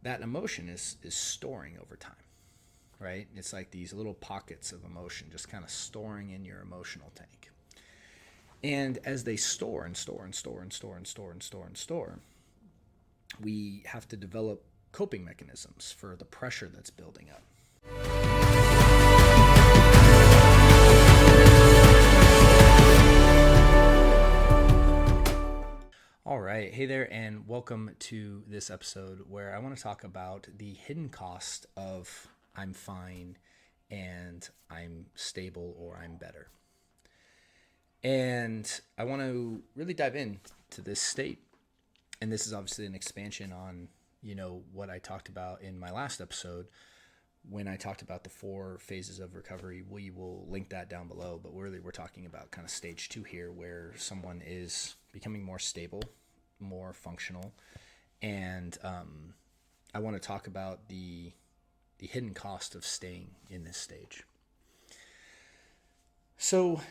that emotion is storing over time, right? It's like these little pockets of emotion just kind of storing in your emotional tank. And as they store and store and store and store and store and store and store, we have to develop coping mechanisms for the pressure that's building up. All right. Hey there, and welcome to this episode where I want to talk about the hidden cost of I'm fine and I'm stable or I'm better. And I want to really dive into this state. And this is obviously an expansion on, what I talked about in my last episode when I talked about the 4 phases of recovery. We will link that down below, but we're talking about kind of stage 2 here, where someone is becoming more stable, more functional. And I want to talk about the hidden cost of staying in this stage. So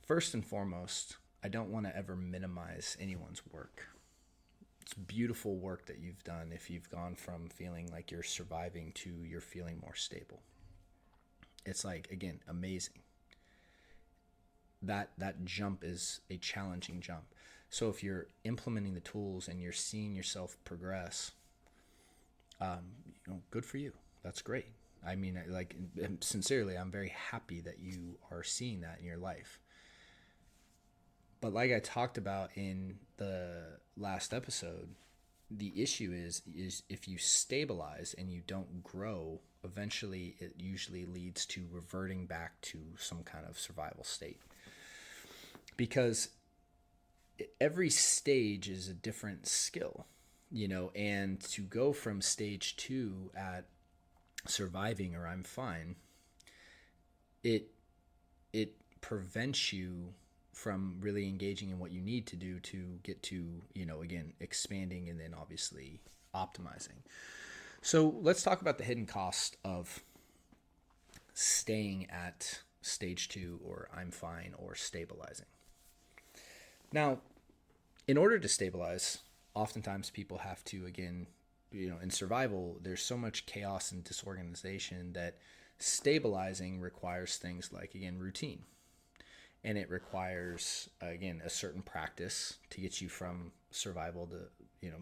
first and foremost, I don't want to ever minimize anyone's work. It's beautiful work that you've done if you've gone from feeling like you're surviving to you're feeling more stable. It's like, again, amazing. That jump is a challenging jump. So if you're implementing the tools and you're seeing yourself progress, good for you. That's great. I mean, sincerely, I'm very happy that you are seeing that in your life. But like I talked about in the last episode, the issue is if you stabilize and you don't grow, eventually it usually leads to reverting back to some kind of survival state. Because every stage is a different skill, and to go from stage 2 at surviving or I'm fine, it prevents you from really engaging in what you need to do to get to, again, expanding and then obviously optimizing. So let's talk about the hidden cost of staying at stage 2 or I'm fine or stabilizing. Now, in order to stabilize, oftentimes people have to, again, in survival, there's so much chaos and disorganization that stabilizing requires things like, again, routine. And it requires, again, a certain practice to get you from survival to,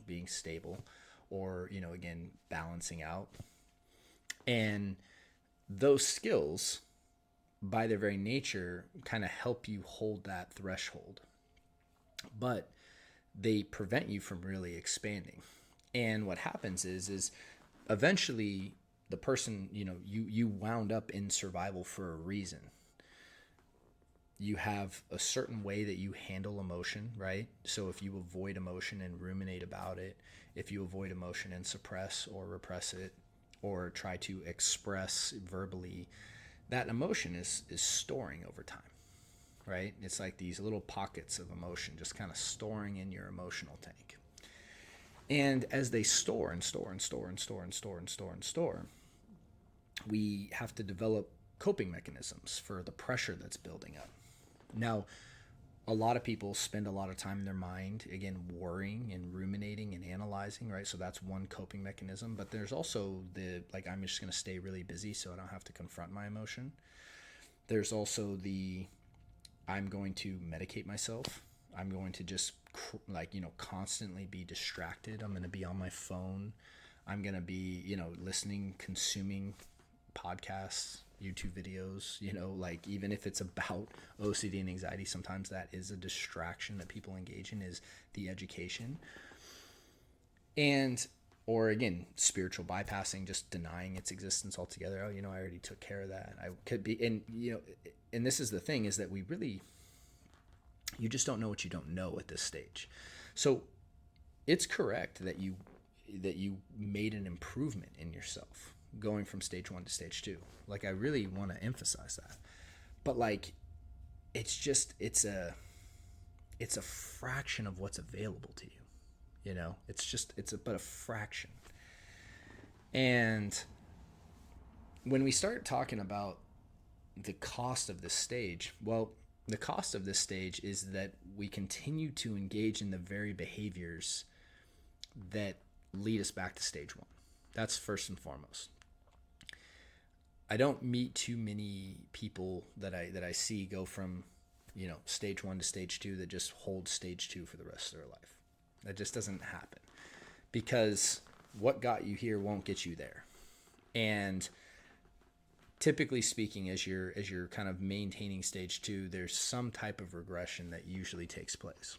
being stable or, again, balancing out. And those skills, by their very nature, kind of help you hold that threshold. But they prevent you from really expanding. And what happens is eventually the person, you wound up in survival for a reason. You have a certain way that you handle emotion, right? So if you avoid emotion and ruminate about it, if you avoid emotion and suppress or repress it, or try to express verbally, that emotion is storing over time, right? It's like these little pockets of emotion just kind of storing in your emotional tank. And as they store and store and store and store and store and store and store, we have to develop coping mechanisms for the pressure that's building up. Now, a lot of people spend a lot of time in their mind, again, worrying and ruminating and analyzing, right? So that's one coping mechanism. But there's also I'm just going to stay really busy so I don't have to confront my emotion. There's also I'm going to medicate myself. I'm going to just constantly be distracted. I'm going to be on my phone. I'm going to be, listening, consuming podcasts, YouTube videos, even if it's about OCD and anxiety, sometimes that is a distraction that people engage in, is the education. Or again, spiritual bypassing, just denying its existence altogether. Oh, I already took care of that. I could be, and this is the thing, is that you just don't know what you don't know at this stage. So it's correct that you made an improvement in yourself going from stage 1 to stage 2. I really want to emphasize that. But it's a fraction of what's available to you. It's but a fraction. And when we start talking about the cost of this stage, well, the cost of this stage is that we continue to engage in the very behaviors that lead us back to stage one. That's first and foremost. I don't meet too many people that I see go from, stage one to stage two that just hold stage two for the rest of their life. That just doesn't happen, because what got you here won't get you there. And typically speaking, as you're kind of maintaining stage two, there's some type of regression that usually takes place.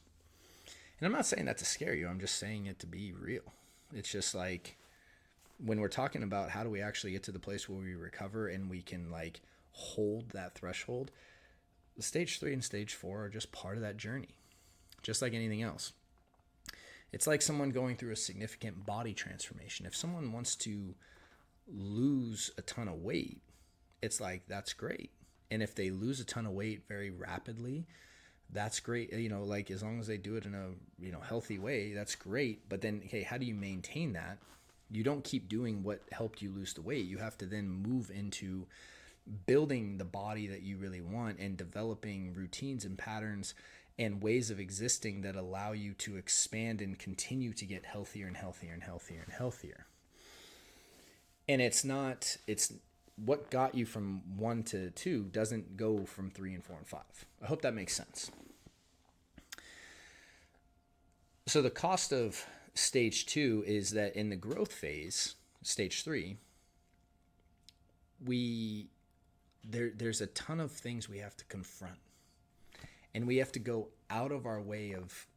And I'm not saying that to scare you. I'm just saying it to be real. It's just like, when we're talking about how do we actually get to the place where we recover and we can like hold that threshold, the stage 3 and stage 4 are just part of that journey, just like anything else. It's like someone going through a significant body transformation. If someone wants to lose a ton of weight, it's like, that's great. And if they lose a ton of weight very rapidly, that's great. Like, as long as they do it in a healthy way, that's great. But then, okay, how do you maintain that? You don't keep doing what helped you lose the weight. You have to then move into building the body that you really want and developing routines and patterns and ways of existing that allow you to expand and continue to get healthier and healthier and healthier and healthier. And it's what got you from 1 to 2 doesn't go from 3 and 4 and 5. I hope that makes sense. So the cost of stage 2 is that in the growth phase, stage 3, there's a ton of things we have to confront, and we have to go out of our way of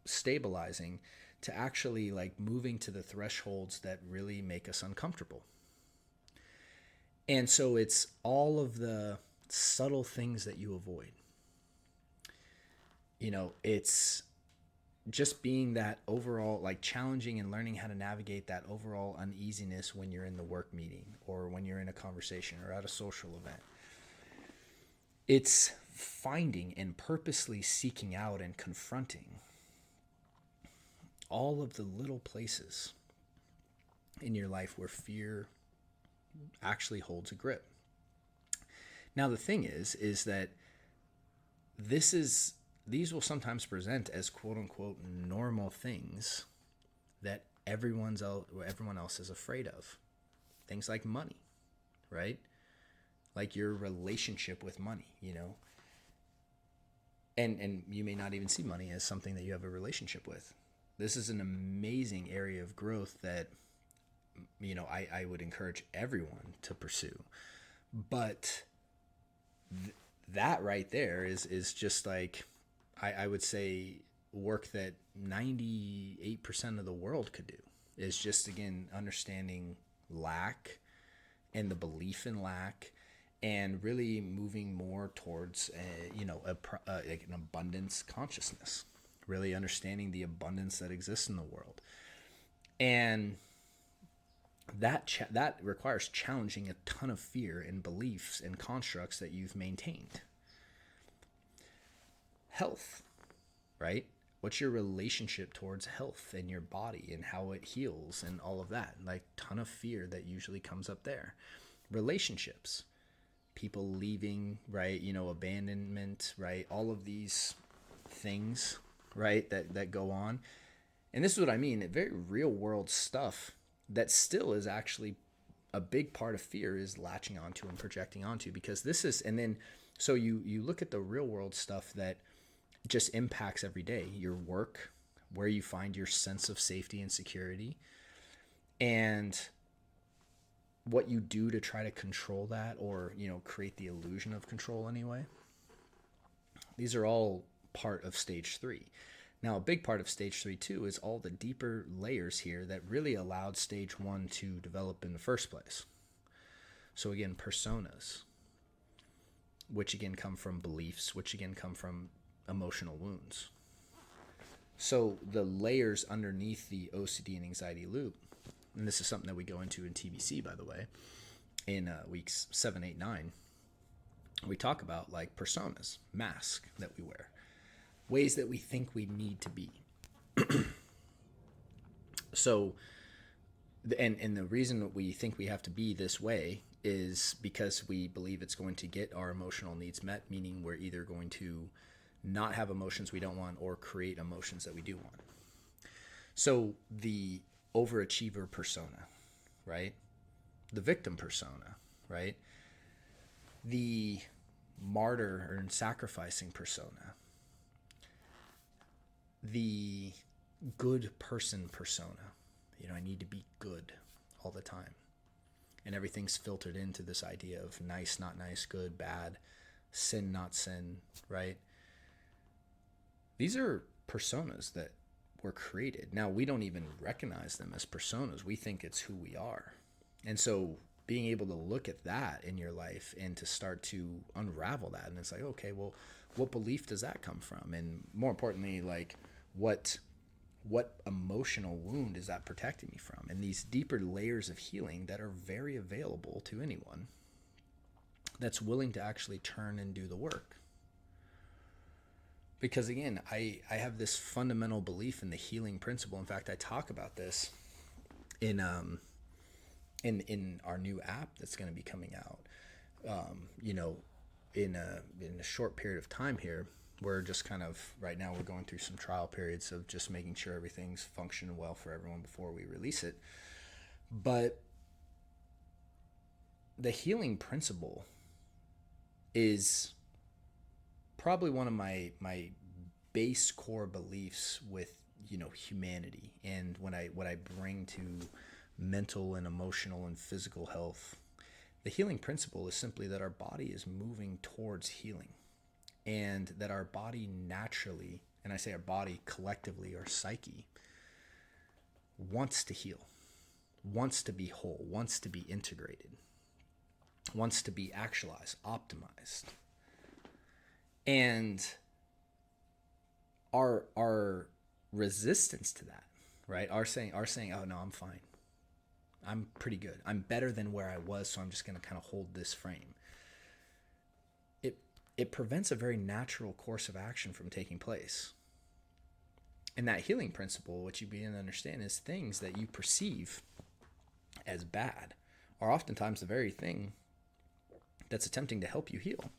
stabilizing to actually like moving to the thresholds that really make us uncomfortable. And so it's all of the subtle things that you avoid. It's just being that overall, like, challenging and learning how to navigate that overall uneasiness when you're in the work meeting or when you're in a conversation or at a social event. It's finding and purposely seeking out and confronting all of the little places in your life where fear actually holds a grip. Now, the thing is that these will sometimes present as quote unquote normal things that everyone else is afraid of. Things like money, right? Like your relationship with money, And you may not even see money as something that you have a relationship with. This is an amazing area of growth that, I would encourage everyone to pursue. But that right there is just like, I would say, work that 98% of the world could do, is just, again, understanding lack and the belief in lack, and really moving more towards like an abundance consciousness, really understanding the abundance that exists in the world. And that requires challenging a ton of fear and beliefs and constructs that you've maintained. Health, right? What's your relationship towards health and your body and how it heals and all of that? Like, ton of fear that usually comes up there. Relationships, people leaving, right? Abandonment, right? All of these things, right? That go on. And this is what I mean, very real world stuff that still is actually a big part of fear, is latching onto and projecting onto, because this is, and then, so you look at the real world stuff that just impacts every day, your work, where you find your sense of safety and security, and what you do to try to control that, or, create the illusion of control anyway. These are all part of stage 3. Now, a big part of stage 3 too is all the deeper layers here that really allowed stage 1 to develop in the first place. So again, personas, which again come from beliefs, which again come from emotional wounds. So the layers underneath the OCD and anxiety loop, and this is something that we go into in TBC, by the way, in weeks 7, 8, 9, we talk about like personas, masks that we wear, ways that we think we need to be. So, and the reason that we think we have to be this way is because we believe it's going to get our emotional needs met, meaning we're either going to not have emotions we don't want or create emotions that we do want. So the overachiever persona, right? The victim persona, right? The martyr and sacrificing persona, the good person persona. I need to be good all the time. And everything's filtered into this idea of nice, not nice, good, bad, sin, not sin, right? These are personas that were created. Now, we don't even recognize them as personas. We think it's who we are. And so being able to look at that in your life and to start to unravel that, and it's like, okay, well, what belief does that come from? And more importantly, like, what emotional wound is that protecting me from? And these deeper layers of healing that are very available to anyone that's willing to actually turn and do the work. Because again, I have this fundamental belief in the healing principle. In fact, I talk about this in our new app that's going to be coming out. In a short period of time here, we're just kind of, right now we're going through some trial periods of just making sure everything's functioning well for everyone before we release it. But the healing principle is probably one of my base core beliefs with humanity, and what I bring to mental and emotional and physical health. The healing principle is simply that our body is moving towards healing, and that our body naturally, and I say our body collectively, our psyche, wants to heal, wants to be whole, wants to be integrated, wants to be actualized, optimized. And our resistance to that, right? Our saying, oh no, I'm fine. I'm pretty good. I'm better than where I was, so I'm just going to kind of hold this frame. It prevents a very natural course of action from taking place. And that healing principle, what you begin to understand, is things that you perceive as bad are oftentimes the very thing that's attempting to help you heal.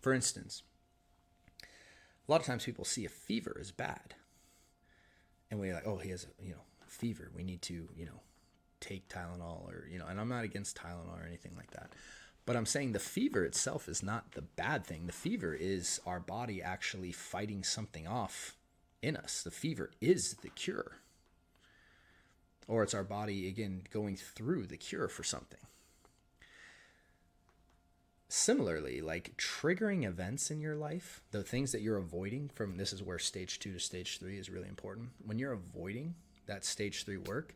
For instance, a lot of times people see a fever as bad. And we're like, oh, he has a fever. We need to, take Tylenol, or, and I'm not against Tylenol or anything like that. But I'm saying the fever itself is not the bad thing. The fever is our body actually fighting something off in us. The fever is the cure. Or it's our body, again, going through the cure for something. Similarly, like triggering events in your life, the things that you're avoiding from, this is where stage 2 to stage 3 is really important. When you're avoiding that stage 3 work,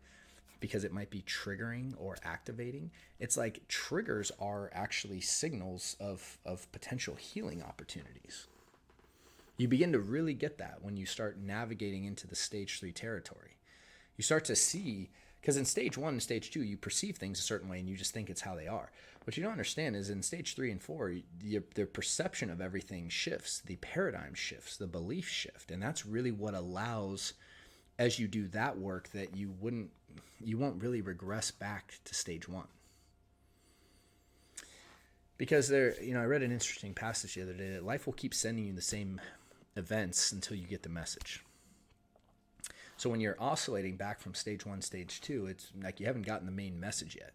because it might be triggering or activating, it's like triggers are actually signals of potential healing opportunities. You begin to really get that when you start navigating into the stage 3 territory. You start to see, because in stage 1 and stage 2, you perceive things a certain way and you just think it's how they are. What you don't understand is in stage 3 and 4, the perception of everything shifts, the paradigm shifts, the belief shift. And that's really what allows, as you do that work, that you won't really regress back to stage 1. Because I read an interesting passage the other day that life will keep sending you the same events until you get the message. So when you're oscillating back from stage 1, stage 2, it's like you haven't gotten the main message yet.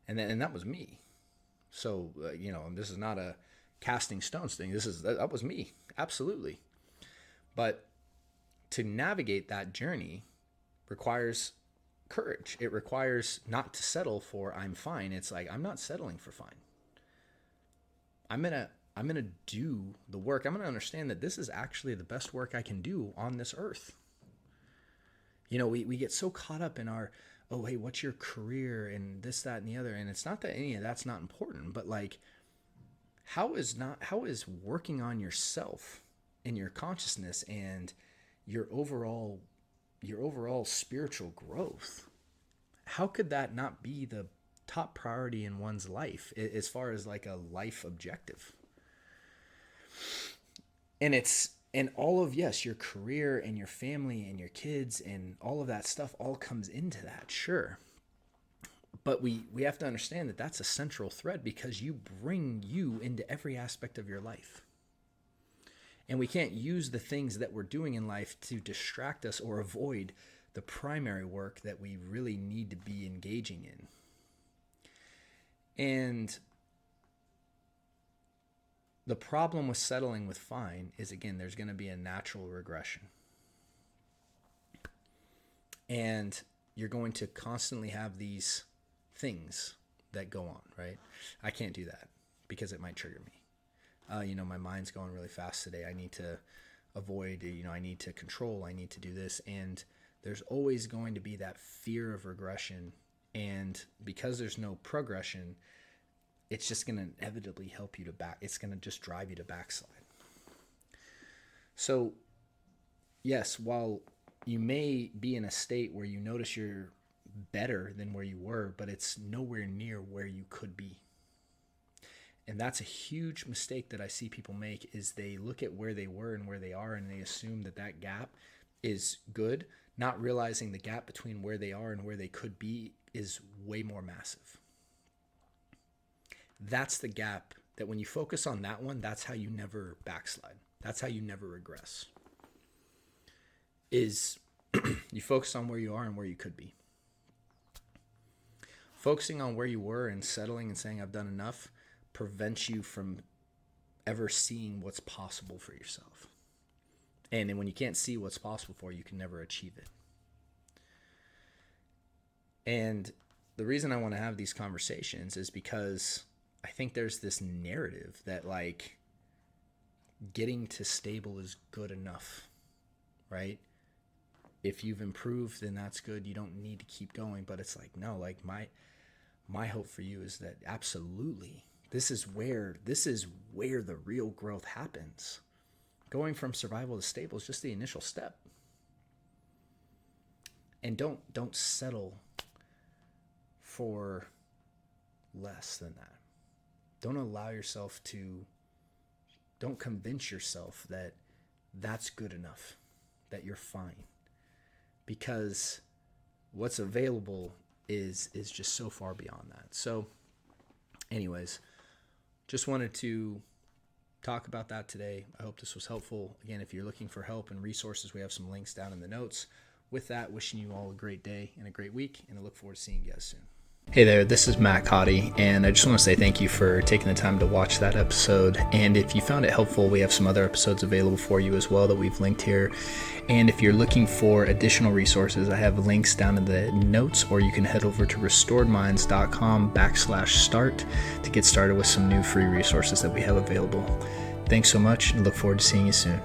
And that was me. So, this is not a casting stones thing. That was me. Absolutely. But to navigate that journey requires courage. It requires not to settle for I'm fine. It's like, I'm not settling for fine. I'm going to do the work. I'm going to understand that this is actually the best work I can do on this earth. We get so caught up in our, oh, hey, what's your career and this, that, and the other. And it's not that any of that's not important, but like, how is working on yourself and your consciousness and your overall spiritual growth, how could that not be the top priority in one's life as far as like a life objective? And all of, yes, your career and your family and your kids and all of that stuff all comes into that, sure. But we have to understand that that's a central thread, because you bring you into every aspect of your life. And we can't use the things that we're doing in life to distract us or avoid the primary work that we really need to be engaging in. And the problem with settling with fine is, again, there's going to be a natural regression. And you're going to constantly have these things that go on, right? I can't do that because it might trigger me. My mind's going really fast today. I need to avoid, I need to control, I need to do this. And there's always going to be that fear of regression. And because there's no progression, it's just going to inevitably help you to it's going to just drive you to backslide. So yes, while you may be in a state where you notice you're better than where you were, but it's nowhere near where you could be. And that's a huge mistake that I see people make, is they look at where they were and where they are, and they assume that that gap is good, not realizing the gap between where they are and where they could be is way more massive. That's the gap that when you focus on that one, that's how you never backslide. That's how you never regress. Is you focus on where you are and where you could be. Focusing on where you were and settling and saying, I've done enough, prevents you from ever seeing what's possible for yourself. And then when you can't see what's possible for you, you can never achieve it. And the reason I want to have these conversations is because I think there's this narrative that like getting to stable is good enough, right? If you've improved, then that's good. You don't need to keep going. But it's like, no, like my hope for you is that absolutely this is where the real growth happens. Going from survival to stable is just the initial step. And don't settle for less than that. Don't convince yourself that that's good enough, that you're fine. Because what's available is just so far beyond that. So anyways, just wanted to talk about that today. I hope this was helpful. Again, if you're looking for help and resources, we have some links down in the notes. With that, wishing you all a great day and a great week, and I look forward to seeing you guys soon. Hey there, this is Matt Codde, and I just want to say thank you for taking the time to watch that episode. And if you found it helpful, we have some other episodes available for you as well that we've linked here. And if you're looking for additional resources, I have links down in the notes, or you can head over to restoredminds.com/start to get started with some new free resources that we have available. Thanks so much, and look forward to seeing you soon.